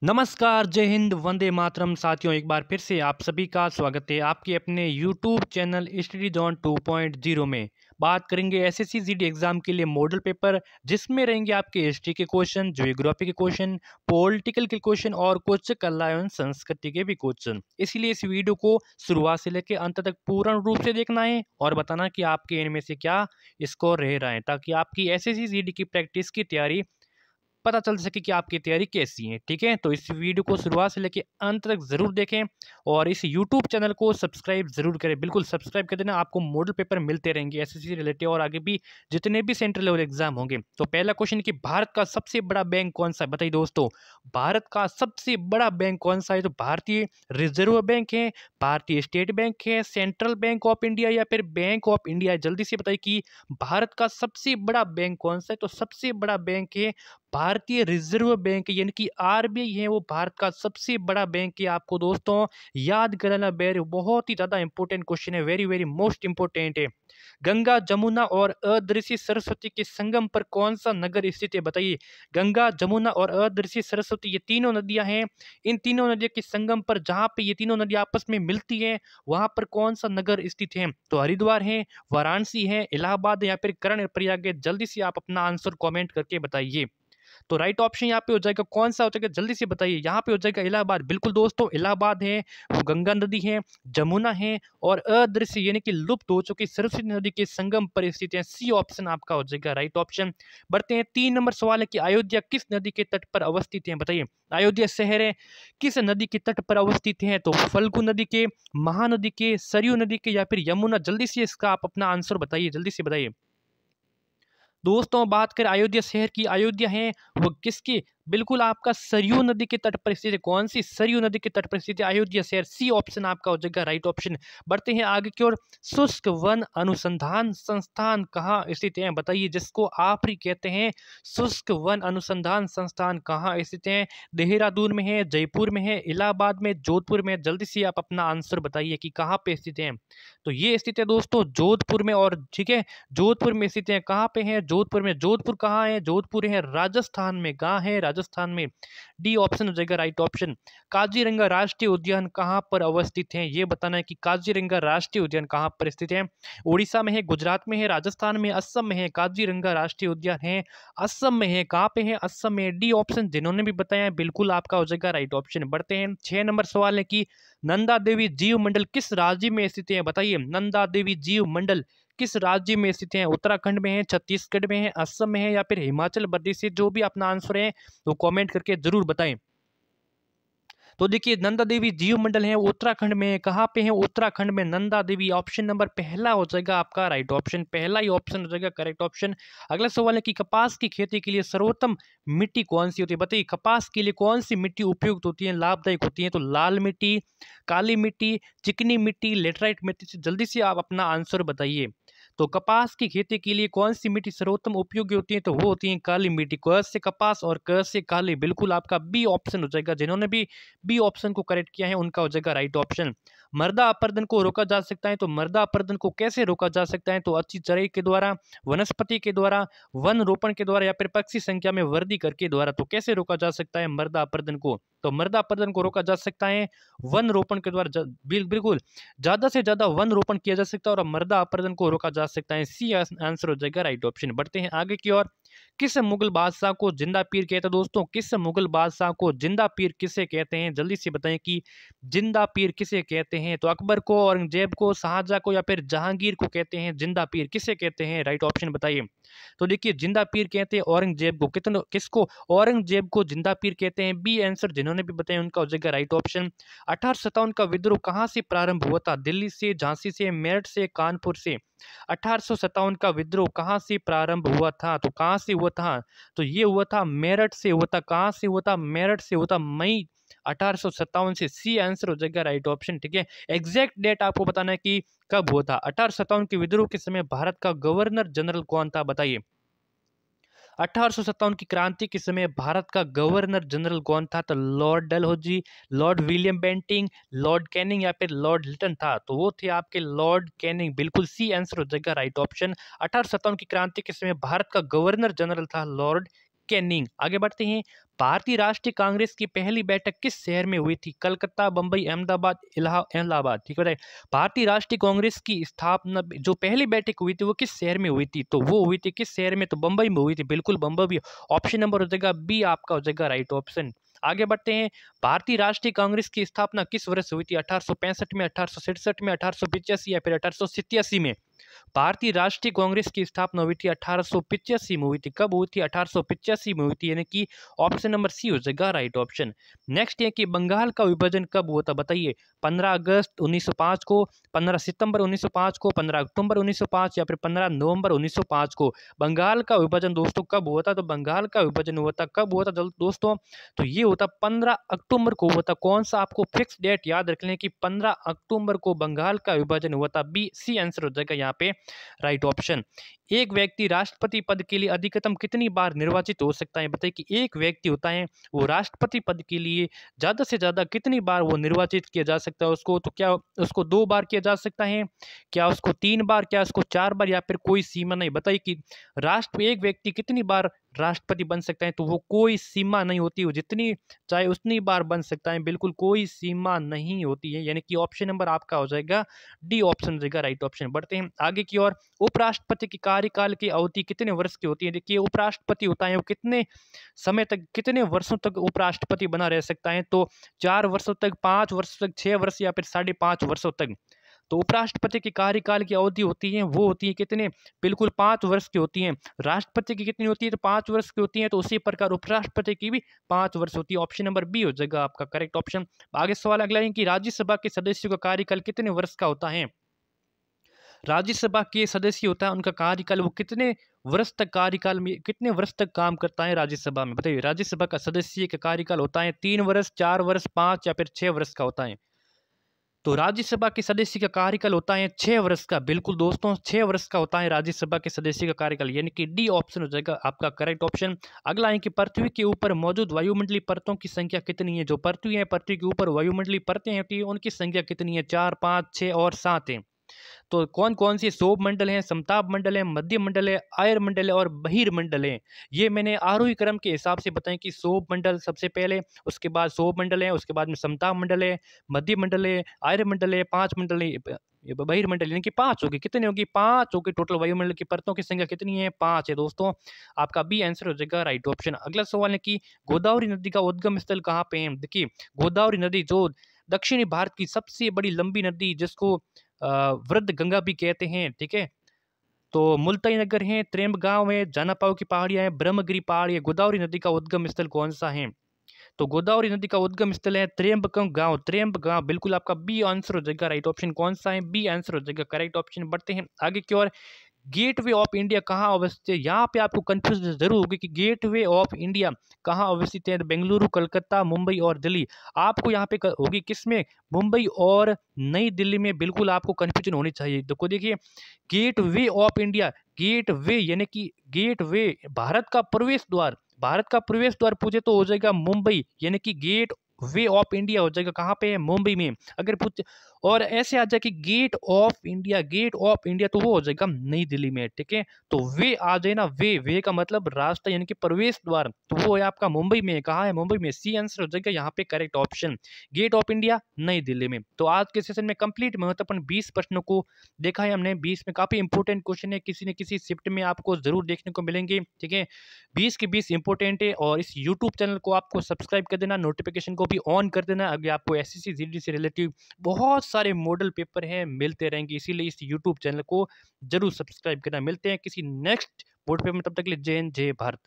नमस्कार, जय हिंद, वंदे मातरम। साथियों, एक बार फिर से आप सभी का स्वागत है आपके अपने यूट्यूब चैनल स्टडी जोन 2.0 में। बात करेंगे एसएससी जीडी एग्जाम के लिए मॉडल पेपर, जिसमें रहेंगे आपके हिस्ट्री के क्वेश्चन, ज्योग्राफी के क्वेश्चन, पॉलिटिकल के क्वेश्चन और कुछ कला एवं संस्कृति के भी क्वेश्चन। इसलिए इस वीडियो को शुरुआत से लेकर अंत तक पूर्ण रूप से देखना है और बताना कि आपके इनमें से क्या स्कोर रह रहा है, ताकि आपकी एसएससी जीडी की प्रैक्टिस की तैयारी पता चल सके कि आपकी तैयारी कैसी है। ठीक है, तो इस वीडियो को शुरुआत से लेकर अंत तक जरूर देखें और इस यूट्यूब चैनल को सब्सक्राइब जरूर करें। बिल्कुल सब्सक्राइब कर देना, आपको मॉडल पेपर मिलते रहेंगे एसएससी रिलेटेड और आगे भी जितने भी सेंट्रल लेवल एग्जाम होंगे। तो पहला क्वेश्चन कि भारत का सबसे बड़ा बैंक कौन सा है? बताइए दोस्तों, भारत का सबसे बड़ा बैंक कौन सा है? तो भारतीय रिजर्व बैंक है, भारतीय स्टेट बैंक है, सेंट्रल बैंक ऑफ इंडिया या फिर बैंक ऑफ इंडिया? जल्दी से बताइए कि भारत का सबसे बड़ा बैंक कौन सा है? तो सबसे बड़ा बैंक है भारतीय रिजर्व बैंक, यानी कि आरबीआई है, वो भारत का सबसे बड़ा बैंक है। आपको दोस्तों याद कराना बहुत ही ज्यादा इंपॉर्टेंट क्वेश्चन है, वेरी वेरी मोस्ट इंपॉर्टेंट है। गंगा, जमुना और अदृश्य सरस्वती के संगम पर कौन सा नगर स्थित है? बताइए। गंगा, जमुना और अदृश्य सरस्वती, ये तीनों नदियां हैं। इन तीनों नदियों के संगम पर, जहां पे ये तीनों नदियां आपस में मिलती हैं, वहां पर कौन सा नगर स्थित है? तो हरिद्वार है, वाराणसी है, इलाहाबाद है या फिर कर्ण प्रयाग है? जल्दी से आप अपना आंसर कमेंट करके बताइए। तो राइट ऑप्शन यहाँ पे हो जाएगा, कौन सा हो जाएगा? जल्दी से बताइए। यहाँ पे हो जाएगा इलाहाबाद। बिल्कुल दोस्तों, इलाहाबाद है, वो गंगा नदी है, जमुना है और अदृश्य यानी कि लुप्त हो चुकी सरस्वती नदी के संगम पर स्थित है। सी ऑप्शन आपका हो जाएगा राइट ऑप्शन। बढ़ते हैं, 3 नंबर सवाल है कि अयोध्या किस नदी के तट पर अवस्थित है? बताइए। अयोध्या शहर है किस नदी के तट पर अवस्थित है? तो फल्गु नदी के, महानदी के, सरयू नदी के या फिर यमुना? जल्दी से इसका आप अपना आंसर बताइए, जल्दी से बताइए दोस्तों। बात करें अयोध्या शहर की, अयोध्या है वो किसकी? बिल्कुल आपका सरयू नदी के तट पर स्थित है। कौन सी? सरयू नदी के तट पर स्थित है अयोध्या शहर। सी ऑप्शन आपका हो जाएगा राइट ऑप्शन। बढ़ते हैं आगे की ओर। शुष्क वन अनुसंधान संस्थान कहाँ स्थित है? बताइए, जिसको आफरी कहते हैं। शुष्क वन अनुसंधान संस्थान कहाँ स्थित है? देहरादून में है, जयपुर में है, इलाहाबाद में, जोधपुर में? जल्दी से आप अपना आंसर बताइए कि कहाँ पे स्थित है। तो ये स्थित है दोस्तों जोधपुर में। और ठीक है, जोधपुर में स्थित है। कहाँ पे है? जोधपुर में। जोधपुर कहाँ है? जोधपुर है राजस्थान में। कहाँ है? राजस्थान में। डी ऑप्शन हो जाएगा राइट ऑप्शन। काजीरंगा राष्ट्रीय उद्यान कहाँ पर अवस्थित है? ये बताना है कि काजीरंगा राष्ट्रीय उद्यान कहाँ पर स्थित है। उड़ीसा में है, गुजरात में है, राजस्थान में, असम में है। काजीरंगा राष्ट्रीय उद्यान है असम में है। कहाँ पे है? असम में। डी ऑप्शन जिन्होंने भी बताया है बिल्कुल आपका हो जाएगा राइट ऑप्शन। बढ़ते हैं, 6 नंबर सवाल है कि नंदा देवी जीव मंडल किस राज्य में स्थित है? बताइए। नंदा देवी जीव मंडल किस राज्य में स्थित है? उत्तराखंड में है, छत्तीसगढ़ में है, असम में है या फिर हिमाचल प्रदेश से? जो भी अपना आंसर है वो कमेंट करके जरूर बताएं। तो देखिए, नंदा देवी जीव मंडल है उत्तराखंड में। कहाँ पे है? उत्तराखंड में नंदा देवी। ऑप्शन नंबर पहला हो जाएगा आपका राइट ऑप्शन। पहला ही ऑप्शन हो जाएगा करेक्ट ऑप्शन। अगला सवाल है कि कपास की खेती के लिए सर्वोत्तम मिट्टी कौन सी होती है? बताइए, कपास के लिए कौन सी मिट्टी उपयुक्त होती है, लाभदायक होती है? तो लाल मिट्टी, काली मिट्टी, चिकनी मिट्टी, लेटराइट मिट्टी? से जल्दी से आप अपना आंसर बताइए। तो कपास की खेती के लिए कौन सी मिट्टी सर्वोत्तम उपयोगी होती है? तो वो होती है काली मिट्टी। क से कपास और क से काली। बिल्कुल आपका बी ऑप्शन हो जाएगा। जिन्होंने भी बी ऑप्शन को करेक्ट किया है उनका हो जाएगा राइट ऑप्शन। मृदा अपरदन को रोका जा सकता है। तो मृदा अपरदन को कैसे रोका जा सकता है? तो अच्छी चराई के द्वारा, वनस्पति के द्वारा, वन रोपण के द्वारा या फिर पक्षी संख्या में वृद्धि करके द्वारा। तो कैसे रोका जा सकता है मृदा अपरदन को? तो मृदा अपरदन को रोका जा सकता है वन रोपण के द्वारा। बिल्कुल ज्यादा से ज्यादा वन रोपण किया जा सकता है और मृदा अपरदन को रोका जा सकता है। सी आंसर हो जाएगा राइट ऑप्शन। बढ़ते हैं आगे की ओर। किस मुगल बादशाह को जिंदा पीर कहते हैं? दोस्तों, किस मुगल बादशाह को जिंदा पीर किसे कहते हैं? जल्दी से बताएं कि जिंदा पीर किसे कहते हैं। तो अकबर को, औरंगजेब को, शाहजहां को या फिर जहांगीर को कहते हैं जिंदा पीर? किसे कहते हैं? राइट ऑप्शन बताइए। तो देखिए, जिंदा पीर कहते हैं औरंगजेब को। कितने किसको? औरंगजेब को जिंदा पीर कहते हैं। बी आंसर जिन्होंने भी बताया उनका हो जाएगा राइट ऑप्शन। 1857 का विद्रोह कहाँ से प्रारंभ हुआ था? दिल्ली से, झांसी से, मेरठ से, कानपुर से? 1857 का विद्रोह कहाँ से प्रारंभ हुआ था? तो कहाँ से हुआ था? तो ये हुआ था मेरठ से हुआ था। कहाँ से हुआ था? मेरठ से हुआ था, मई 1857 से। सी आंसर हो जाएगा राइट ऑप्शन। ठीक है, एग्जैक्ट डेट आपको बताना है कि कब हुआ था। 1857 के विद्रोह के समय भारत का गवर्नर जनरल कौन था? बताइए। 1857 की क्रांति के समय भारत का गवर्नर जनरल कौन था? तो Lord Dalhousie, Lord William Bentinck, Lord Canning या फिर लॉर्ड लिटन था? तो वो थे आपके लॉर्ड कैनिंग। बिल्कुल सी आंसर हो जाएगा राइट ऑप्शन। 1857 की क्रांति के समय भारत का गवर्नर जनरल था लॉर्ड कैनिंग। आगे बढ़ते हैं, भारतीय राष्ट्रीय कांग्रेस की पहली बैठक किस शहर में हुई थी? कलकत्ता, बम्बई, अहमदाबाद, इलाहाबाद। ठीक है, भारतीय राष्ट्रीय कांग्रेस की स्थापना जो पहली बैठक हुई थी वो किस शहर में हुई थी? तो वो हुई थी किस शहर में? तो बम्बई में हुई थी, बिल्कुल बम्बई। ऑप्शन नंबर हो जाएगा बी आपका हो जाएगा राइट ऑप्शन। आगे बढ़ते हैं। भारतीय राष्ट्रीय कांग्रेस की स्थापना किस वर्ष हुई थी? 1865 में, 1867 में, 1885 या फिर 1887 में? भारतीय राष्ट्रीय कांग्रेस की स्थापना हुई थी 1885 में हुई थी। कब हुई थी? 1885 में हुई थी, यानी कि ऑप्शन नंबर सी हो जाएगा राइट ऑप्शन। नेक्स्ट है कि बंगाल का विभाजन कब हुआ था? बताइए। 15 अगस्त 1905 को, 15 सितंबर 1905 को, 15 अक्टूबर 1905 या फिर 15 नवंबर 1905 को? बंगाल का विभाजन दोस्तों कब हुआ था? तो बंगाल का विभाजन हुआ था कब हुआ था दोस्तों? तो ये होता 15 अक्टूबर को हुआ था। कौन सा? आपको फिक्स डेट याद रख लें कि 15 अक्टूबर को बंगाल का विभाजन हुआ था। बी सी आंसर हो जाएगा यहाँ पे राइट ऑप्शन। एक व्यक्ति राष्ट्रपति पद के लिए अधिकतम कितनी बार निर्वाचित हो सकता है? बताइए कि एक व्यक्ति होता है वो राष्ट्रपति पद के लिए ज्यादा से ज्यादा कितनी बार वो निर्वाचित किया जा सकता है उसको? तो क्या उसको 2 बार किया जा सकता है, क्या उसको 3 बार, क्या उसको 4 बार, या फिर कोई सीमा नहीं? बताइए कि एक व्यक्ति कितनी बार राष्ट्रपति बन सकता है? तो वो कोई सीमा नहीं होती, वो जितनी चाहे उतनी बार बन सकता है, बिल्कुल कोई सीमा नहीं होती है, यानी कि ऑप्शन नंबर आपका हो जाएगा डी ऑप्शन हो जाएगा राइट ऑप्शन। बढ़ते हैं आगे की ओर। उपराष्ट्रपति की कार्यकाल की अवधि कितने वर्ष की होती है? देखिए उपराष्ट्रपति होता है वो कितने समय तक, कितने वर्षों तक उपराष्ट्रपति बना रह सकता है? तो 4 वर्षों तक, 5 वर्षों तक, 6 वर्ष या फिर 5.5 वर्षों तक। तो उपराष्ट्रपति की कार्यकाल की अवधि होती है वो होती है कितने? बिल्कुल 5 वर्ष की होती है। राष्ट्रपति की कितनी होती है? तो 5 वर्ष की होती है। तो उसी प्रकार उपराष्ट्रपति की भी 5 वर्ष होती है। ऑप्शन नंबर बी हो जाएगा आपका करेक्ट ऑप्शन। आगे सवाल अगला है कि राज्यसभा के सदस्यों का कार्यकाल कितने वर्ष का होता है? राज्यसभा के सदस्य होता है उनका कार्यकाल वो कितने वर्ष तक, कार्यकाल में कितने वर्ष तक काम करता है राज्यसभा में? बताइए। राज्यसभा का सदस्य का कार्यकाल होता है 3 वर्ष, 4 वर्ष, 5 या फिर 6 वर्ष का होता है? तो राज्यसभा के सदस्य का कार्यकाल होता है 6 वर्ष का। बिल्कुल दोस्तों 6 वर्ष का होता है राज्यसभा के सदस्य का कार्यकाल, यानी कि डी ऑप्शन हो जाएगा आपका करेक्ट ऑप्शन। अगला है कि पृथ्वी के ऊपर मौजूद वायुमंडलीय परतों की संख्या कितनी है? जो पृथ्वी है, पृथ्वी के ऊपर वायुमंडलीय परतें होती है उनकी संख्या कितनी है? 4, 5, 6 और 7 है। तो कौन कौन सी शोभ मंडल है, समताप मंडल है, मध्य मंडल है, आयर मंडल है और बहिर्मंडल है? ये मैंने आरोही क्रम के हिसाब से बताएं कि शोभ मंडल सबसे पहले, उसके बाद शोभ मंडल है, उसके बाद में समताप मंडल है, मध्य मंडल है, आयर मंडल है, 5 मंडल है, बहिर्मंडल, यानी कि 5 होगी। कितनी होगी? 5 होगी। टोटल वायुमंडल की परतों की संख्या कितनी है? 5 है दोस्तों। आपका बी आंसर हो जाएगा राइट ऑप्शन। अगला सवाल है कि गोदावरी नदी का उद्गम स्थल कहाँ पे है? देखिए गोदावरी नदी जो दक्षिणी भारत की सबसे बड़ी लंबी नदी, जिसको वृद्ध गंगा भी कहते हैं, ठीक है। तो मुल्ताई नगर है, त्रेम्बगांव है, जानापाव की पहाड़ियां हैं, ब्रह्मगिरी पहाड़ी है। गोदावरी नदी का उद्गम स्थल कौन सा है? तो गोदावरी नदी का उद्गम स्थल है त्रेम्बगांव। त्रेम्बगांव बिल्कुल आपका बी आंसर हो जाएगा राइट ऑप्शन। कौन सा है? बी आंसर हो जाएगा करेक्ट ऑप्शन। बढ़ते हैं आगे की ओर। गेटवे ऑफ इंडिया कहाँ अवस्थित है? यहाँ पे आपको कंफ्यूजन जरूर होगी कि गेटवे ऑफ इंडिया कहाँ अवस्थित है। बेंगलुरु, कलकत्ता, मुंबई और दिल्ली। आपको यहाँ पे होगी किसमें? मुंबई और नई दिल्ली में। बिल्कुल आपको कंफ्यूजन होनी चाहिए। देखो देखिए गेटवे ऑफ इंडिया, गेटवे यानी कि गेटवे भारत का प्रवेश द्वार, भारत का प्रवेश द्वार पूछे तो हो जाएगा मुंबई, यानी कि गेट वे ऑफ इंडिया हो जाएगा कहाँ पे है? मुंबई में। अगर पूछ और ऐसे आ जाए कि Gate of India, Gate of India, तो वो हो जाएगा नई दिल्ली में, ठीक है। तो वे आ जाए ना, वे का मतलब रास्ता यानी कि प्रवेश द्वार, तो वो है आपका मुंबई में। कहाँ है? मुंबई में। सी आंसर हो जाएगा यहाँ पे correct option, Gate of India Nai Delhi में। तो आज के सेशन में कंप्लीट महत्वपूर्ण 20 प्रश्नों को देखा है हमने। 20 में काफी इंपोर्टेंट क्वेश्चन है, किसी न किसी शिफ्ट में आपको जरूर देखने को मिलेंगे, ठीक है। 20 के 20 इंपोर्टेंट है। और इस यूट्यूब चैनल को आपको सब्सक्राइब कर देना, नोटिफिकेशन को भी ऑन कर देना। अगर आपको एसएससी जीडी से रिलेटिव बहुत सारे मॉडल पेपर हैं मिलते रहेंगे, इसीलिए इस यूट्यूब चैनल को जरूर सब्सक्राइब करना। मिलते हैं किसी नेक्स्ट बोर्ड पेपर में, तब तक के लिए जय हिंद, जय भारत।